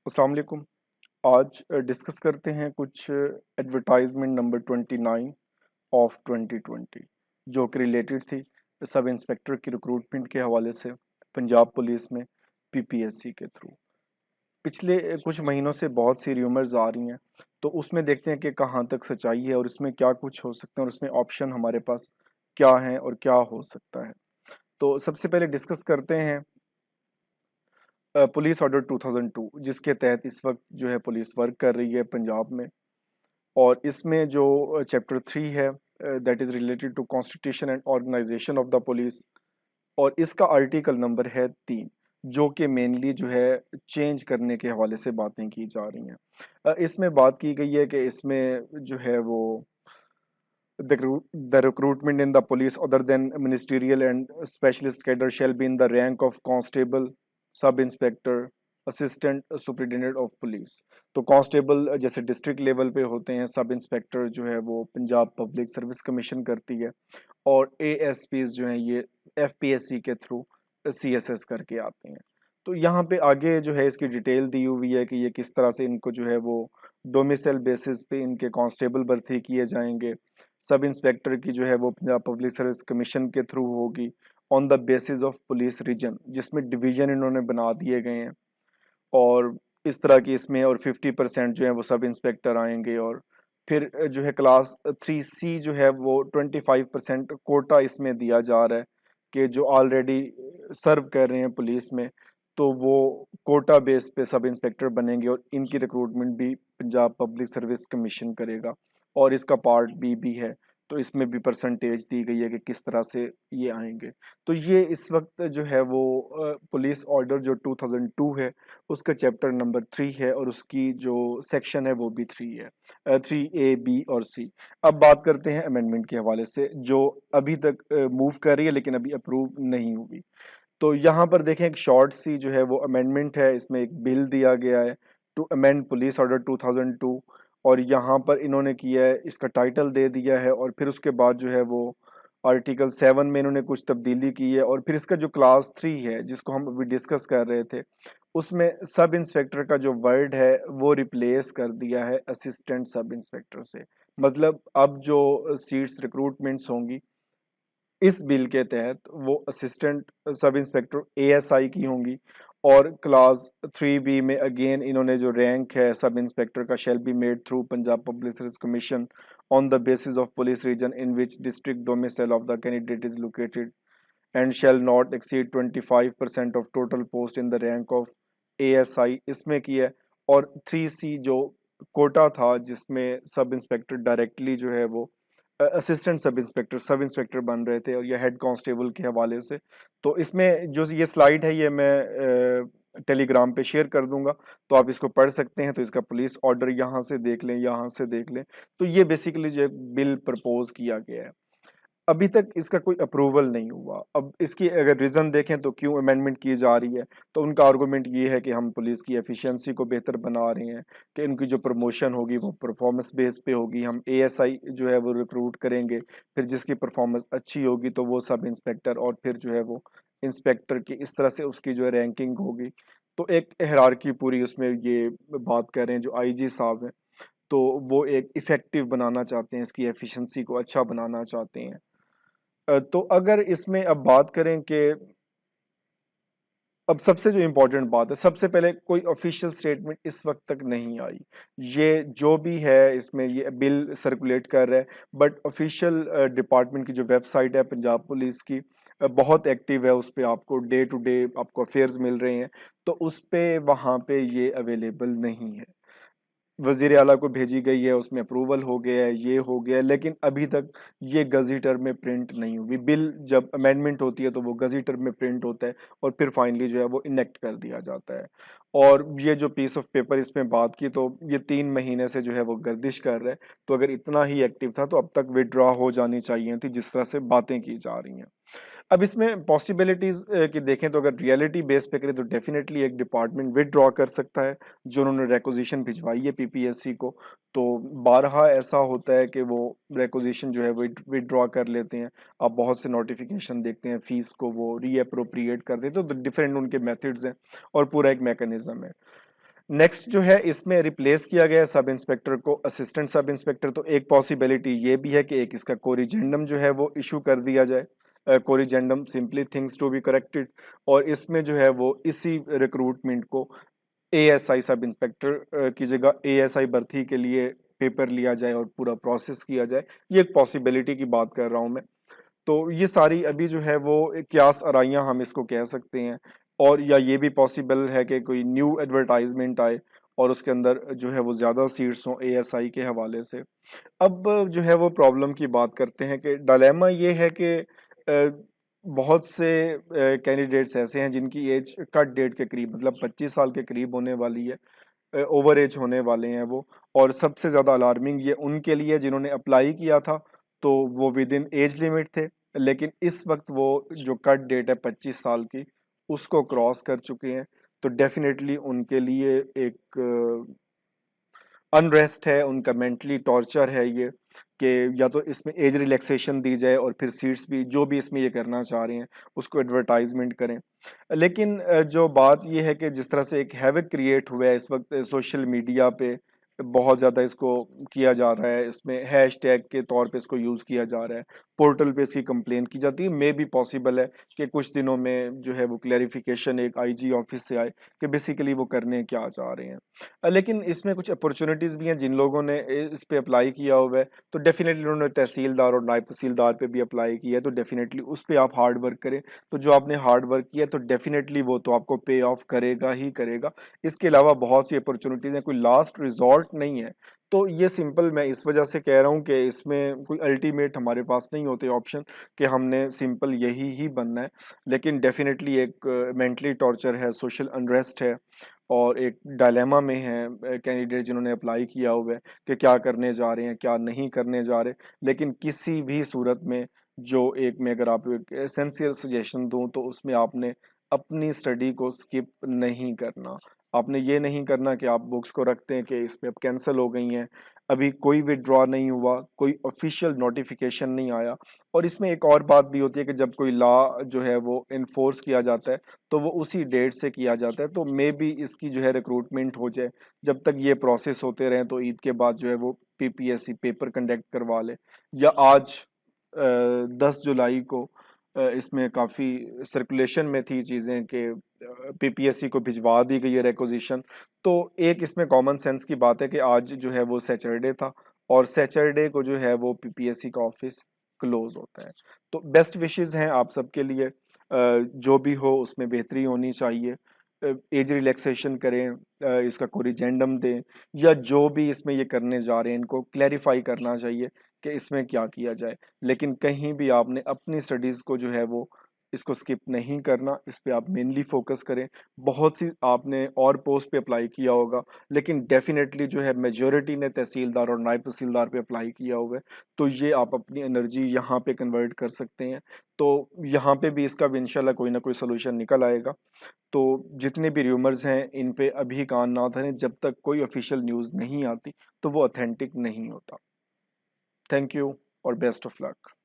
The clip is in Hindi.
अस्सलाम वालेकुम। आज डिस्कस करते हैं कुछ एडवर्टाइजमेंट नंबर 29 ऑफ 2020 जो कि रिलेटेड थी सब इंस्पेक्टर की रिक्रूटमेंट के हवाले से पंजाब पुलिस में पीपीएससी के थ्रू। पिछले कुछ महीनों से बहुत सी र्यूमर्स आ रही हैं, तो उसमें देखते हैं कि कहाँ तक सच्चाई है और इसमें क्या कुछ हो सकता है और इसमें ऑप्शन हमारे पास क्या हैं और क्या हो सकता है। तो सबसे पहले डिस्कस करते हैं पुलिस ऑर्डर 2002 जिसके तहत इस वक्त जो है पुलिस वर्क कर रही है पंजाब में। और इसमें जो चैप्टर 3 है that is related to constitution and organisation of the police, और इसका आर्टिकल नंबर है 3 जो कि मेनली जो है चेंज करने के हवाले से बातें की जा रही हैं। इसमें बात की गई है कि इसमें जो है वो the recruitment in the police other than ministerial and specialist cadre shall be in the rank of constable, sub inspector, assistant superintendent of police. तो कांस्टेबल जैसे डिस्ट्रिक्ट लेवल पे होते हैं, सब इंस्पेक्टर जो है वो पंजाब पब्लिक सर्विस कमीशन करती है, और एएसपीज जो हैं ये एफपीएससी के थ्रू सीएसएस करके आते हैं। तो यहाँ पे आगे जो है इसकी डिटेल दी हुई है कि ये किस तरह से इनको जो है वो डोमिसाइल बेसिस पे इनके कांस्टेबल भर्ती किए जाएंगे। सब इंस्पेक्टर की जो है वो पंजाब पब्लिक सर्विस कमीशन के थ्रू होगी on the basis of police region, जिसमें डिवीजन इन्होंने बना दिए गए हैं। और इस तरह की इसमें और 50% जो है वो सब इंस्पेक्टर आएंगे। और फिर जो है क्लास 3C जो है वो 25% कोटा इसमें दिया जा रहा है कि जो ऑलरेडी सर्व कर रहे हैं पुलिस में, तो वो कोटा बेस पे सब इंस्पेक्टर बनेंगे और इनकी रिक्रूटमेंट भी पंजाब पब्लिक सर्विस कमीशन करेगा। और इसका पार्ट बी भी है, तो इसमें भी परसेंटेज दी गई है कि किस तरह से ये आएंगे। तो ये इस वक्त जो है वो पुलिस ऑर्डर जो 2002 है उसका चैप्टर नंबर 3 है और उसकी जो सेक्शन है वो भी 3 है, 3A, B और C। अब बात करते हैं अमेंडमेंट के हवाले से जो अभी तक मूव कर रही है लेकिन अभी अप्रूव नहीं हुई। तो यहाँ पर देखें एक शॉर्ट सी जो है वो अमेंडमेंट है, इसमें एक बिल दिया गया है टू अमेंड पुलिस ऑर्डर 2002, और यहाँ पर इन्होंने किया है, इसका टाइटल दे दिया है और फिर उसके बाद जो है वो आर्टिकल 7 में इन्होंने कुछ तब्दीली की है। और फिर इसका जो क्लास 3 है जिसको हम अभी डिस्कस कर रहे थे, उसमें सब इंस्पेक्टर का जो वर्ड है वो रिप्लेस कर दिया है असिस्टेंट सब इंस्पेक्टर से। मतलब अब जो सीट्स रिक्रूटमेंट्स होंगी इस बिल के तहत वो असिस्टेंट सब इंस्पेक्टर एएसआई की होंगी। और क्लास 3B में अगेन इन्होंने जो रैंक है सब इंस्पेक्टर का shall be made through Punjab public service commission on the basis of police region in which district domicile of the candidate is located and shall not exceed 25% of total post in the rank of ASI, इसमें की है। और 3C जो कोटा था जिसमें सब इंस्पेक्टर डायरेक्टली जो है वो असिस्टेंट सब इंस्पेक्टर बन रहे थे और ये हेड कांस्टेबल के हवाले से। तो इसमें जो ये स्लाइड है ये मैं टेलीग्राम पे शेयर कर दूंगा, तो आप इसको पढ़ सकते हैं। तो इसका पुलिस ऑर्डर यहाँ से देख लें, यहाँ से देख लें। तो ये बेसिकली जो बिल प्रपोज किया गया है, अभी तक इसका कोई अप्रूवल नहीं हुआ। अब इसकी अगर रीज़न देखें तो क्यों अमेंडमेंट की जा रही है, तो उनका आर्गूमेंट ये है कि हम पुलिस की एफिशिएंसी को बेहतर बना रहे हैं, कि इनकी जो प्रमोशन होगी वो परफॉर्मेंस बेस पे होगी। हम एएसआई जो है वो रिक्रूट करेंगे, फिर जिसकी परफॉर्मेंस अच्छी होगी तो वो सब इंस्पेक्टर, और फिर जो है वो इंस्पेक्टर की इस तरह से उसकी जो है रैंकिंग होगी। तो एक हायरार्की पूरी उसमें ये बात कर रहे हैं जो आईजी साहब हैं, तो वो एक इफ़ेक्टिव बनाना चाहते हैं, इसकी एफिशिएंसी को अच्छा बनाना चाहते हैं। तो अगर इसमें अब बात करें कि अब सबसे जो इम्पोर्टेंट बात है, सबसे पहले कोई ऑफिशियल स्टेटमेंट इस वक्त तक नहीं आई। ये जो भी है इसमें ये बिल सर्कुलेट कर रहा है, बट ऑफिशियल डिपार्टमेंट की जो वेबसाइट है पंजाब पुलिस की बहुत एक्टिव है, उस पर आपको डे टू डे आपको अफेयर्स मिल रहे हैं, तो उस पर वहाँ पे ये अवेलेबल नहीं है। वज़ीर आला को भेजी गई है, उसमें अप्रूवल हो गया है, ये हो गया है, लेकिन अभी तक ये गज़ीटर में प्रिंट नहीं हुई। बिल जब अमेंडमेंट होती है तो वो गज़ीटर में प्रिंट होता है और फिर फाइनली जो है वो इनेक्ट कर दिया जाता है। और ये जो पीस ऑफ पेपर इसमें बात की, तो ये 3 महीने से जो है वो गर्दिश कर रहा है। तो अगर इतना ही एक्टिव था तो अब तक विथड्रॉ हो जानी चाहिए थी, जिस तरह से बातें की जा रही हैं। अब इसमें पॉसिबिलिटीज़ की देखें तो अगर रियलिटी बेस पे करें तो डेफिनेटली एक डिपार्टमेंट विथड्रॉ कर सकता है जो उन्होंने रिक्वेजिशन भिजवाई है पीपीएससी को। तो बारहा ऐसा होता है कि वो रिक्वेजिशन जो है विथड्रॉ कर लेते हैं। आप बहुत से नोटिफिकेशन देखते हैं, फीस को वो रीअप्रोप्रिएट कर देते हैं, तो डिफरेंट उनके मेथड्स हैं और पूरा एक मैकेनिज्म है। नेक्स्ट जो है इसमें रिप्लेस किया गया है सब इंस्पेक्टर को असिस्टेंट सब इंस्पेक्टर। तो एक पॉसिबिलिटी ये भी है कि एक इसका कोरिजेंडम जो है वो इशू कर दिया जाए, corrigendum simply things to be corrected, और इसमें जो है वो इसी रिक्रूटमेंट को एएसआई सब इंस्पेक्टर की जगह एएसआई भर्ती के लिए पेपर लिया जाए और पूरा प्रोसेस किया जाए। ये एक पॉसिबिलिटी की बात कर रहा हूँ मैं। तो ये सारी अभी जो है वो क्यास आराइयाँ हम इसको कह सकते हैं। और या ये भी पॉसिबल है कि कोई न्यू एडवर्टाइजमेंट आए और उसके अंदर जो है वो ज़्यादा सीट्स हों एएसआई के हवाले से। अब जो है वो प्रॉब्लम की बात करते हैं कि डायलेमा ये है कि बहुत से कैंडिडेट्स ऐसे हैं जिनकी एज कट डेट के करीब मतलब 25 साल के करीब होने वाली है, ओवर एज होने वाले हैं वो। और सबसे ज़्यादा अलार्मिंग ये उनके लिए जिन्होंने अप्लाई किया था तो वो विद इन एज लिमिट थे, लेकिन इस वक्त वो जो कट डेट है 25 साल की उसको क्रॉस कर चुके हैं। तो डेफिनेटली उनके लिए एक अनरेस्ट है, उनका मेंटली टॉर्चर है ये कि या तो इसमें एज रिलैक्सेशन दी जाए और फिर सीट्स भी जो भी इसमें ये करना चाह रहे हैं उसको एडवर्टाइजमेंट करें। लेकिन जो बात ये है कि जिस तरह से एक हैवक क्रिएट हुआ है इस वक्त सोशल मीडिया पे, बहुत ज़्यादा इसको किया जा रहा है, इसमें हैशटैग के तौर पे इसको यूज़ किया जा रहा है, पोर्टल पे इसकी कंप्लेन की जाती है। मे भी पॉसिबल है कि कुछ दिनों में जो है वो क्लैरिफिकेशन एक आईजी ऑफिस से आए कि बेसिकली वो करने क्या चाह रहे हैं। लेकिन इसमें कुछ अपॉर्चुनिटीज़ भी हैं जिन लोगों ने इस पे अप्लाई किया हुआ है तो डेफिनेटली उन्होंने तहसीलदार और नायब तहसीलदार पे भी अप्लाई किया है, तो डेफिनेटली उस पे आप हार्ड वर्क करें। तो जो आपने हार्ड वर्क किया तो डेफिनेटली वो तो आपको पे ऑफ करेगा ही करेगा। इसके अलावा बहुत सी अपॉर्चुनिटीज़ हैं, कोई लास्ट रिजॉर्ट नहीं है। तो ये सिंपल मैं इस वजह से कह रहा हूँ कि इसमें कोई अल्टीमेट हमारे पास नहीं होते ऑप्शन कि हमने सिंपल यही ही बनना है। लेकिन डेफिनेटली एक मेंटली टॉर्चर है, सोशल अनरेस्ट है और एक डायलेमा में है कैंडिडेट जिन्होंने अप्लाई किया हुआ है कि क्या करने जा रहे हैं क्या नहीं करने जा रहे। लेकिन किसी भी सूरत में जो एक मैं अगर आपको एक एसेंशियल सजेशन दूं तो उसमें आपने अपनी स्टडी को स्किप नहीं करना। आपने ये नहीं करना कि आप बुक्स को रखते हैं कि इसमें अब कैंसिल हो गई हैं, अभी कोई विड्रॉ नहीं हुआ, कोई ऑफिशियल नोटिफिकेशन नहीं आया। और इसमें एक और बात भी होती है कि जब कोई लॉ जो है वो इन्फोर्स किया जाता है तो वो उसी डेट से किया जाता है। तो मे बी इसकी जो है रिक्रूटमेंट हो जाए, जब तक ये प्रोसेस होते रहें तो ईद के बाद जो है वो पीपीएससी पेपर कंडक्ट करवा ले। या आज 10 जुलाई को इसमें काफ़ी सर्कुलेशन में थी चीज़ें कि पीपीएससी को भिजवा दी गई है रिक्वेजिशन। तो एक इसमें कॉमन सेंस की बात है कि आज जो है वो सैटरडे था और सैटरडे को जो है वो पीपीएससी का ऑफिस क्लोज होता है। तो बेस्ट विशेस हैं आप सबके लिए, जो भी हो उसमें बेहतरी होनी चाहिए। एज रिलैक्सेशन करें, इसका कोरिजेंडम दें, या जो भी इसमें ये करने जा रहे हैं इनको क्लैरिफाई करना चाहिए कि इसमें क्या किया जाए। लेकिन कहीं भी आपने अपनी स्टडीज़ को जो है वो इसको स्किप नहीं करना, इस पे आप मेनली फोकस करें। बहुत सी आपने और पोस्ट पे अप्लाई किया होगा लेकिन डेफिनेटली जो है मेजॉरिटी ने तहसीलदार और नायब तहसीलदार पे अप्लाई किया हुआ है। तो ये आप अपनी एनर्जी यहाँ पे कन्वर्ट कर सकते हैं। तो यहाँ पे भी इसका भी इंशाल्लाह कोई ना कोई सोल्यूशन निकल आएगा। तो जितने भी र्यूमर्स हैं इन पे अभी कान ना धरें, जब तक कोई ऑफिशियल न्यूज़ नहीं आती तो वो ऑथेंटिक नहीं होता। थैंक यू और बेस्ट ऑफ लक।